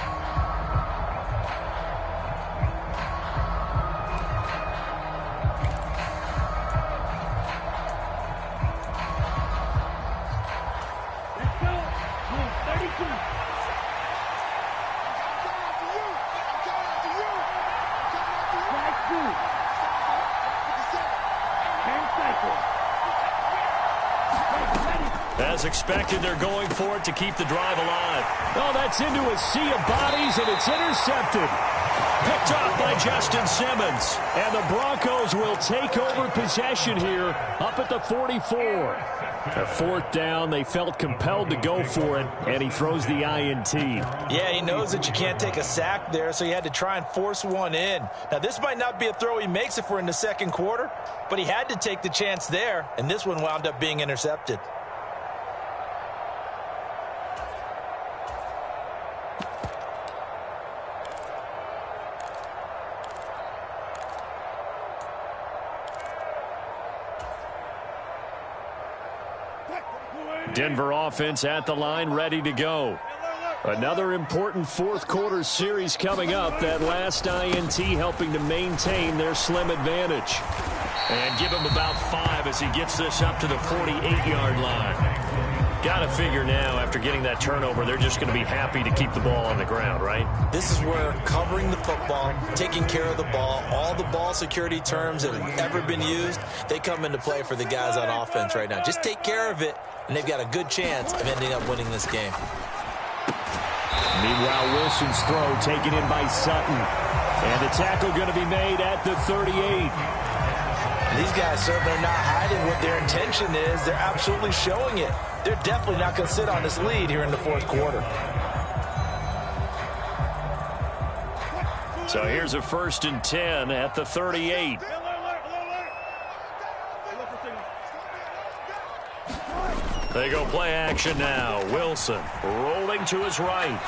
Speaker 1: As expected, they're going for it to keep the drive alive. Oh, that's into a sea of bodies, and it's intercepted. Picked off by Justin Simmons. And the Broncos will take over possession here up at the 44. A 4th down, they felt compelled to go for it, and he throws the INT.
Speaker 5: Yeah, he knows that you can't take a sack there, so he had to try and force one in. Now, this might not be a throw he makes if we're in the 2nd quarter, but he had to take the chance there, and this one wound up being intercepted.
Speaker 1: Denver offense at the line, ready to go. Another important 4th quarter series coming up. That last INT helping to maintain their slim advantage. And give him about 5 as he gets this up to the 48-yard line. Got to figure now, after getting that turnover, they're just going to be happy to keep the ball on the ground, right?
Speaker 5: This is where covering the football, taking care of the ball, all the ball security terms that have ever been used, they come into play for the guys on offense right now. Just take care of it, and they've got a good chance of ending up winning this game.
Speaker 1: Meanwhile, Wilson's throw taken in by Sutton. And the tackle going to be made at the 38.
Speaker 5: These guys certainly are not hiding what their intention is. They're absolutely showing it. They're definitely not going to sit on this lead here in the 4th quarter.
Speaker 1: So here's a 1st and 10 at the 38. They go play action now. Wilson rolling to his right.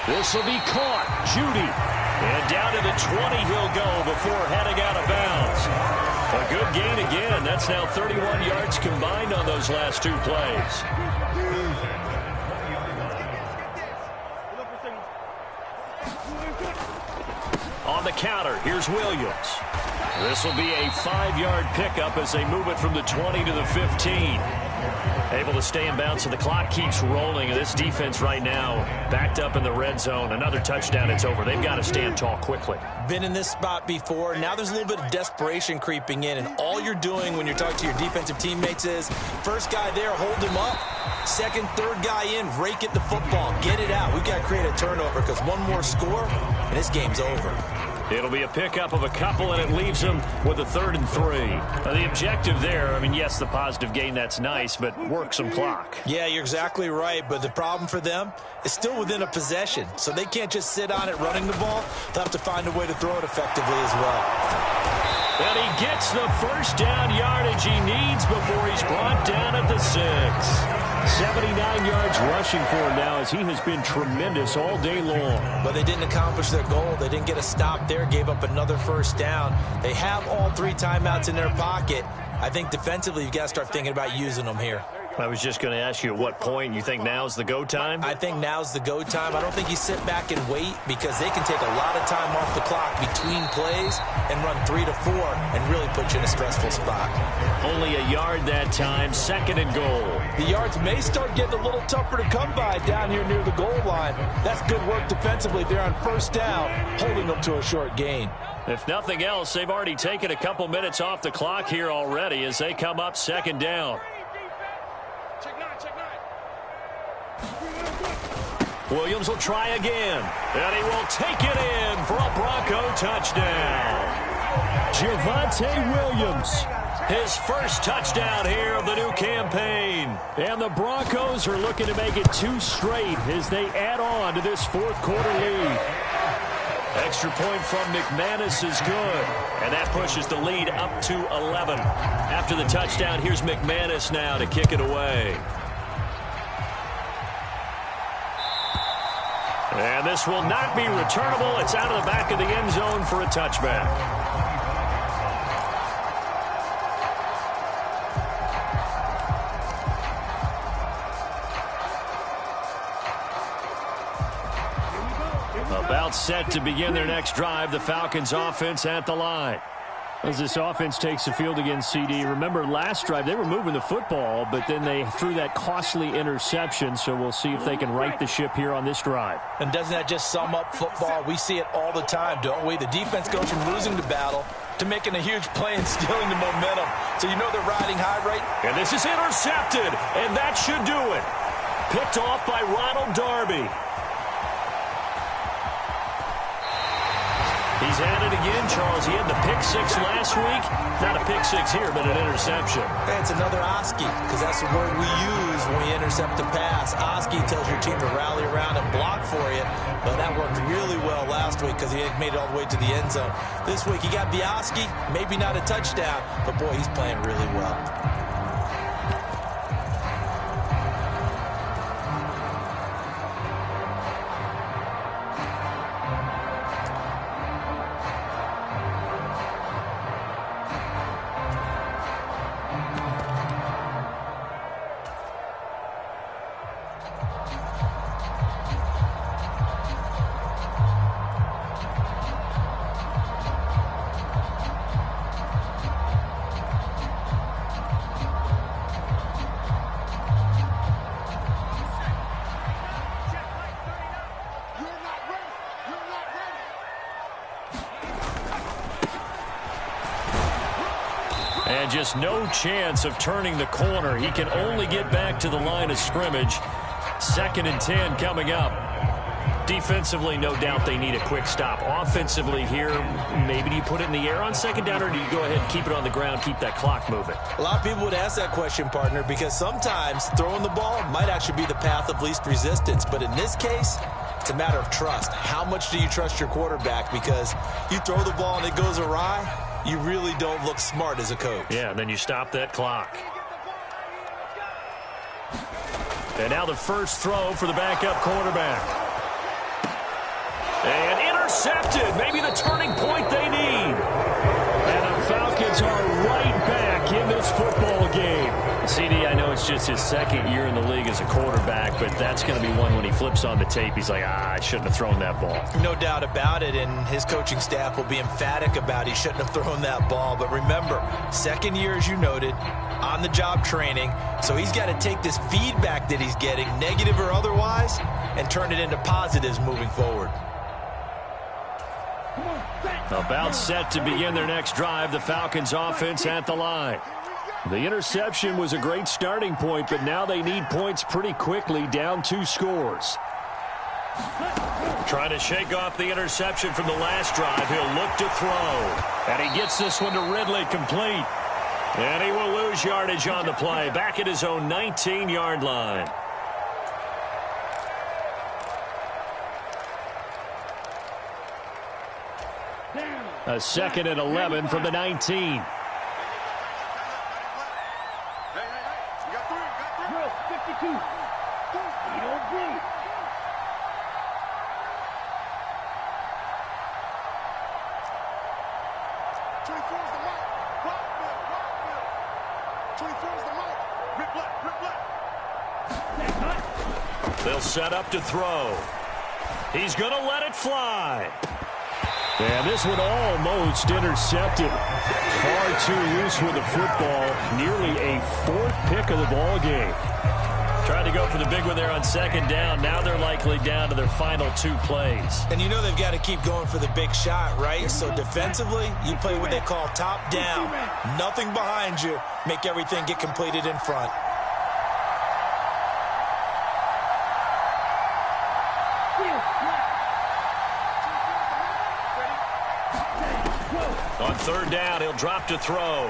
Speaker 1: This will be caught. Judy. And down to the 20 he'll go before heading out of bounds. A good gain again. That's now 31 yards combined on those last 2 plays. On the counter, here's Williams. This will be a 5-yard pickup as they move it from the 20 to the 15. Able to stay in bounds, so the clock keeps rolling. And this defense right now backed up in the red zone. Another touchdown, it's over. They've got to stand tall quickly.
Speaker 5: Been in this spot before. Now there's a little bit of desperation creeping in. And all you're doing when you're talking to your defensive teammates is, first guy there, hold him up. Second, third guy in, rake at the football. Get it out. We've got to create a turnover because one more score, and this game's over.
Speaker 1: It'll be a pickup of a couple, and it leaves them with a 3rd and 3. Now, the objective there, I mean, yes, the positive gain, that's nice, but work some clock.
Speaker 5: Yeah, you're exactly right, but the problem for them is still within a possession, so they can't just sit on it running the ball. They'll have to find a way to throw it effectively as well.
Speaker 1: And he gets the first down yardage he needs before he's brought down at the 6. 79 yards rushing for him now as he has been tremendous all day long.
Speaker 5: But they didn't accomplish their goal. They didn't get a stop there, gave up another first down. They have all 3 timeouts in their pocket. I think defensively you've got to start thinking about using them here.
Speaker 1: I was just going to ask you at what point you think now's the go time?
Speaker 5: I think now's the go time. I don't think you sit back and wait because they can take a lot of time off the clock between plays and run 3 to 4 and really put you in a stressful spot.
Speaker 1: Only a yard that time, 2nd and goal.
Speaker 2: The yards may start getting a little tougher to come by down here near the goal line. That's good work defensively. They're on first down, holding them to a short gain.
Speaker 1: If nothing else, they've already taken a couple minutes off the clock here already as they come up 2nd down. Williams will try again, and he will take it in for a Bronco touchdown. Javonte Williams, his first touchdown here of the new campaign. And the Broncos are looking to make it 2 straight as they add on to this 4th quarter lead. Extra point from McManus is good, and that pushes the lead up to 11. After the touchdown, here's McManus now to kick it away. And this will not be returnable. It's out of the back of the end zone for a touchback. About set to begin their next drive. The Falcons offense at the line. As this offense takes the field against CD, remember last drive they were moving the football, but then they threw that costly interception, so we'll see if they can right the ship here on this drive.
Speaker 2: And doesn't that just sum up football? We see it all the time, don't we? The defense goes from losing the battle to making a huge play and stealing the momentum. So you know they're riding high right.
Speaker 1: And this is intercepted, and that should do it. Picked off by Ronald Darby. He's at it again, Charles. He had the pick 6 last week. Not a pick 6 here, but an interception.
Speaker 5: Hey, it's another Oski, because that's the word we use when we intercept a pass. Oski tells your team to rally around and block for you, but that worked really well last week because he had made it all the way to the end zone. This week, he got the Oski, maybe not a touchdown, but boy, he's playing really well.
Speaker 1: And just no chance of turning the corner. He can only get back to the line of scrimmage. 2nd and 10 coming up. Defensively, no doubt they need a quick stop. Offensively here, maybe do you put it in the air on 2nd down, or do you go ahead and keep it on the ground, keep that clock moving?
Speaker 5: A lot of people would ask that question, partner, because sometimes throwing the ball might actually be the path of least resistance. But in this case, it's a matter of trust. How much do you trust your quarterback? Because you throw the ball and it goes awry, you really don't look smart as a coach.
Speaker 1: Yeah, and then you stop that clock. And now the first throw for the backup quarterback. And intercepted. Maybe the turning point they need. And the Falcons are right back in this football game. CD, I know it's just his 2nd year in the league as a quarterback, but that's going to be one when he flips on the tape. He's like, I shouldn't have thrown that ball.
Speaker 5: No doubt about it, and his coaching staff will be emphatic about he shouldn't have thrown that ball. But remember, 2nd year, as you noted, on-the-job training, so he's got to take this feedback that he's getting, negative or otherwise, and turn it into positives moving forward.
Speaker 1: About set to begin their next drive, the Falcons offense at the line. The interception was a great starting point, but now they need points pretty quickly, down 2 scores. Trying to shake off the interception from the last drive. He'll look to throw. And he gets this one to Ridley complete. And he will lose yardage on the play, back at his own 19-yard line.
Speaker 4: Down.
Speaker 1: A 2nd and 11 from the 19.
Speaker 3: Hey, you got 3,
Speaker 4: Drill 52. Speed on blue.
Speaker 3: 24 is the mark. Rockville. 24 is the mark. Rip left.
Speaker 1: They'll set up to throw. He's going to let it fly. And this one almost intercepted. Far too loose with the football. Nearly a 4th pick of the ball game. Trying to go for the big one there on 2nd down. Now they're likely down to their final 2 plays.
Speaker 5: And you know they've got to keep going for the big shot, right? So defensively, you play what they call top down. Nothing behind you. Make everything get completed in front.
Speaker 1: On 3rd down, he'll drop to throw.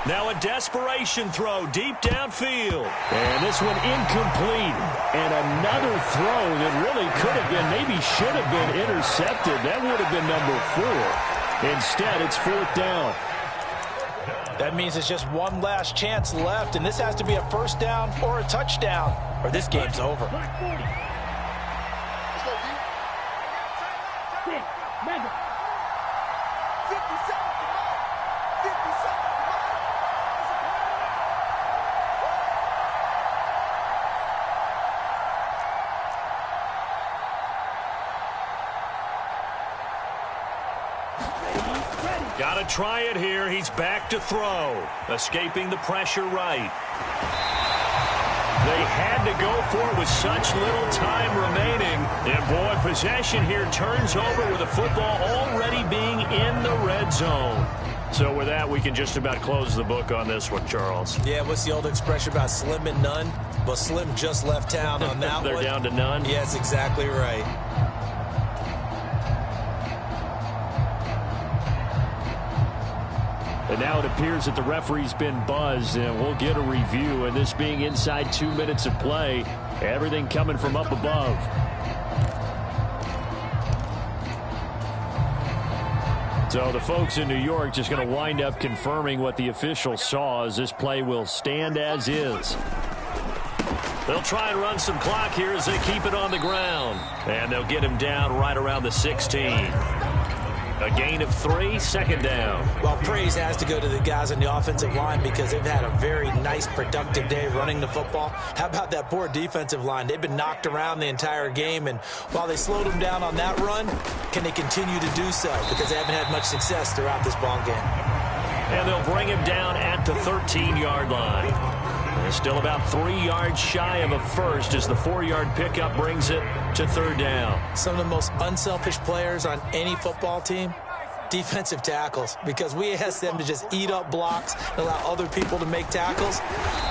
Speaker 1: Now a desperation throw deep downfield. And this one incomplete. And another throw that really could have been, maybe should have been intercepted. That would have been number 4. Instead, it's 4th down.
Speaker 2: That means it's just one last chance left, and this has to be a 1st down or a touchdown, or this game's over.
Speaker 4: Black 40. 6. Mega.
Speaker 3: 57.
Speaker 1: Got to try it here. He's back to throw. Escaping the pressure right. They had to go for it with such little time remaining. And, boy, possession here turns over with the football already being in the red zone. So with that, we can just about close the book on this one, Charles.
Speaker 5: Yeah, what's the old expression about slim and none? Well, Slim just left town on that
Speaker 1: They're
Speaker 5: one.
Speaker 1: down to none?
Speaker 5: Yes, exactly right.
Speaker 1: And now it appears that the referee's been buzzed, and we'll get a review. And this being inside 2 minutes of play, everything coming from up above. So the folks in New York just going to wind up confirming what the official saw, as this play will stand as is. They'll try and run some clock here as they keep it on the ground. And they'll get him down right around the 16. A gain of 3, 2nd down.
Speaker 5: Well, praise has to go to the guys on the offensive line because they've had a very nice, productive day running the football. How about that poor defensive line? They've been knocked around the entire game, and while they slowed them down on that run, can they continue to do so? Because they haven't had much success throughout this ball game.
Speaker 1: And they'll bring him down at the 13-yard line. And still about 3 yards shy of a first as the 4-yard pickup brings it to 3rd down.
Speaker 5: Some of the most unselfish players on any football team, defensive tackles, because we ask them to just eat up blocks and allow other people to make tackles.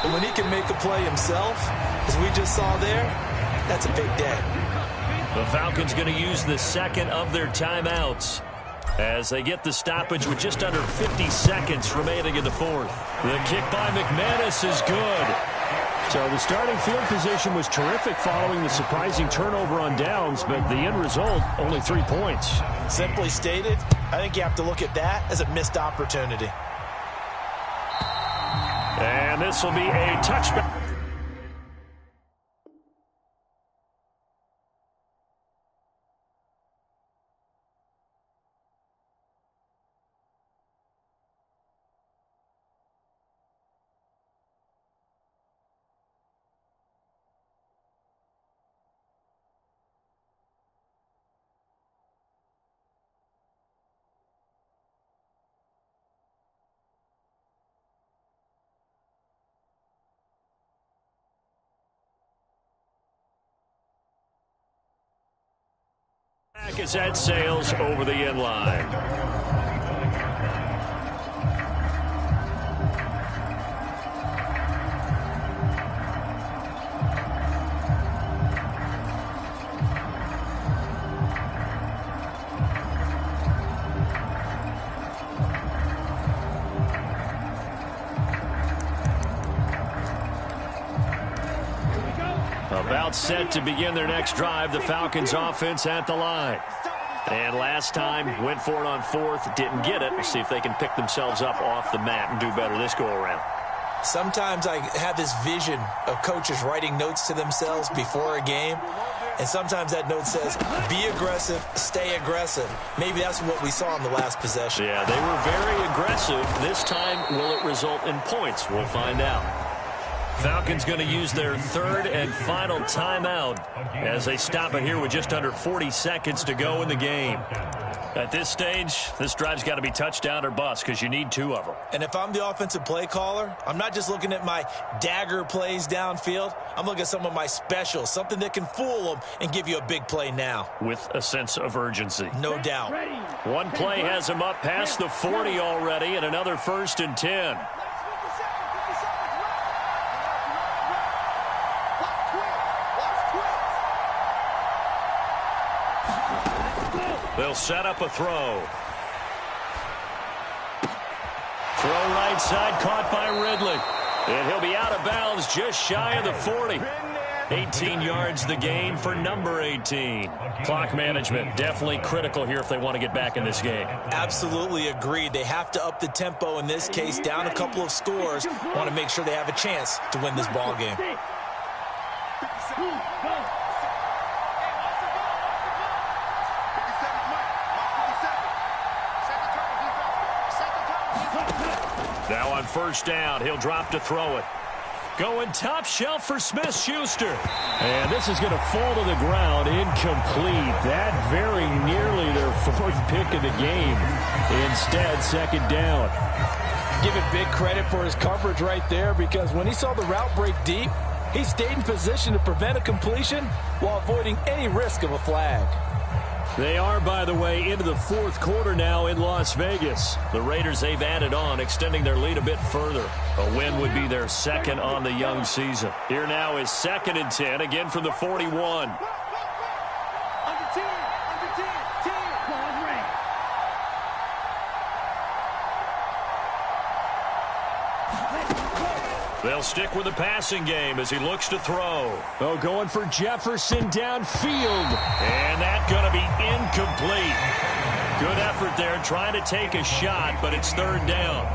Speaker 5: And when he can make a play himself, as we just saw there, that's a big day.
Speaker 1: The Falcons going to use the 2nd of their timeouts as they get the stoppage with just under 50 seconds remaining in the 4th. The kick by McManus is good. So the starting field position was terrific following the surprising turnover on downs, but the end result, only 3 points.
Speaker 2: Simply stated, I think you have to look at that as a missed opportunity.
Speaker 1: And this will be a touchback. Is that sails over the end line. About set to begin their next drive, the Falcons offense at the line. And last time, went for it on fourth, didn't get it. We'll see if they can pick themselves up off the mat and do better this go-around.
Speaker 5: Sometimes I have this vision of coaches writing notes to themselves before a game, and sometimes that note says, be aggressive, stay aggressive. Maybe that's what we saw in the last possession.
Speaker 1: Yeah, they were very aggressive. This time, will it result in points? We'll find out. Falcons going to use their third and final timeout as they stop it here with just under 40 seconds to go in the game. At this stage, this drive's got to be touchdown or bust because you need two of them.
Speaker 5: And if I'm the offensive play caller, I'm not just looking at my dagger plays downfield. I'm looking at some of my specials, something that can fool them and give you a big play now.
Speaker 1: With a sense of urgency.
Speaker 5: No doubt.
Speaker 1: One play has him up past the 40 already, and another 1st and 10. They'll set up a throw. Throw right side, caught by Ridley. And he'll be out of bounds just shy of the 40. 18 yards the gain for number 18. Clock management definitely critical here if they want to get back in this game.
Speaker 5: Absolutely agreed. They have to up the tempo in this case, down a couple of scores. Want to make sure they have a chance to win this ball game.
Speaker 1: Now on 1st down, he'll drop to throw it. Going top shelf for Smith-Schuster. And this is going to fall to the ground, incomplete. That very nearly their 4th pick of the game. Instead, 2nd down.
Speaker 2: Give it big credit for his coverage right there, because when he saw the route break deep, he stayed in position to prevent a completion while avoiding any risk of a flag.
Speaker 1: They are, by the way, into the 4th quarter now in Las Vegas. The Raiders, they've added on, extending their lead a bit further. A win would be their 2nd on the young season. Here now is 2nd and 10, again from the 41. They'll stick with the passing game as he looks to throw. Oh, going for Jefferson downfield. And that's going to be incomplete. Good effort there trying to take a shot, but it's 3rd down.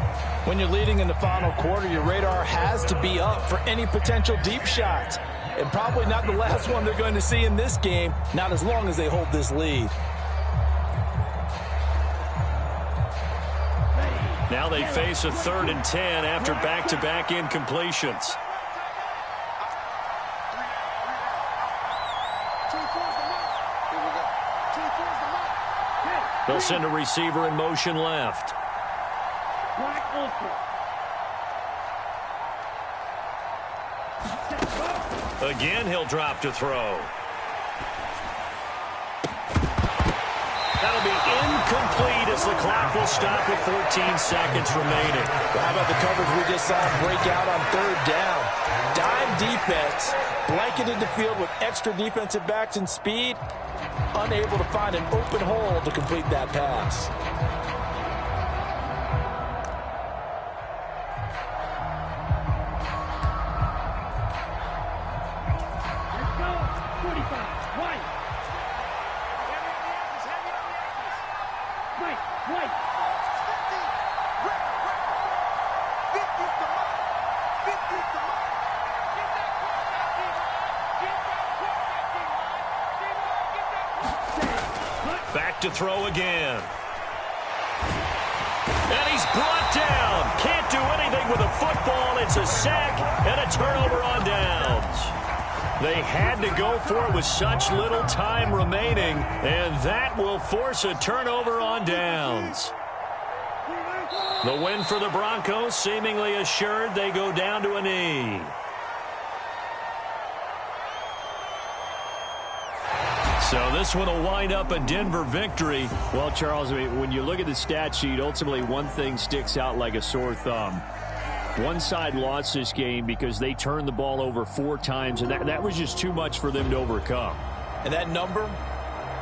Speaker 2: When you're leading in the final quarter, your radar has to be up for any potential deep shots. And probably not the last one they're going to see in this game, not as long as they hold this lead.
Speaker 1: Now they face a 3rd and 10 after back-to-back incompletions. They'll send a receiver in motion left. Again, he'll drop to throw. That'll be incomplete as the clock will stop with 14 seconds remaining.
Speaker 2: How about the coverage we just saw break out on 3rd down? Dime defense, blanketed the field with extra defensive backs and speed, unable to find an open hole to complete that pass.
Speaker 1: Back to throw again. And he's brought down. Can't do anything with a football. It's a sack and a turnover on downs. They had to go for it with such little time remaining, and that will force a turnover on downs. The win for the Broncos seemingly assured. They go down to a knee. So this one will wind up a Denver victory. Well, Charles, I mean, when you look at the stat sheet, ultimately one thing sticks out like a sore thumb. One side lost this game because they turned the ball over 4 times, and that was just too much for them to overcome.
Speaker 2: And that number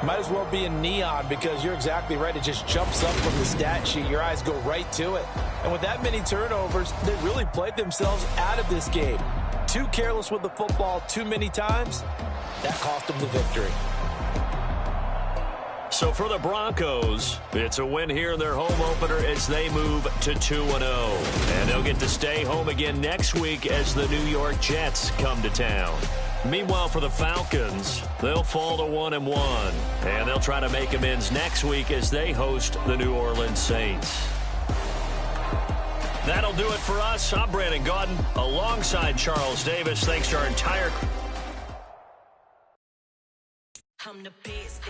Speaker 2: might as well be in neon, because you're exactly right. It just jumps up from the stat sheet. Your eyes go right to it. And with that many turnovers, they really played themselves out of this game. Too careless with the football too many times. That cost them the victory.
Speaker 1: So for the Broncos, it's a win here in their home opener as they move to 2-0. And they'll get to stay home again next week as the New York Jets come to town. Meanwhile, for the Falcons, they'll fall to 1-1. And they'll try to make amends next week as they host the New Orleans Saints. That'll do it for us. I'm Brandon Gaudin alongside Charles Davis. Thanks to our entire...
Speaker 6: I'm the best,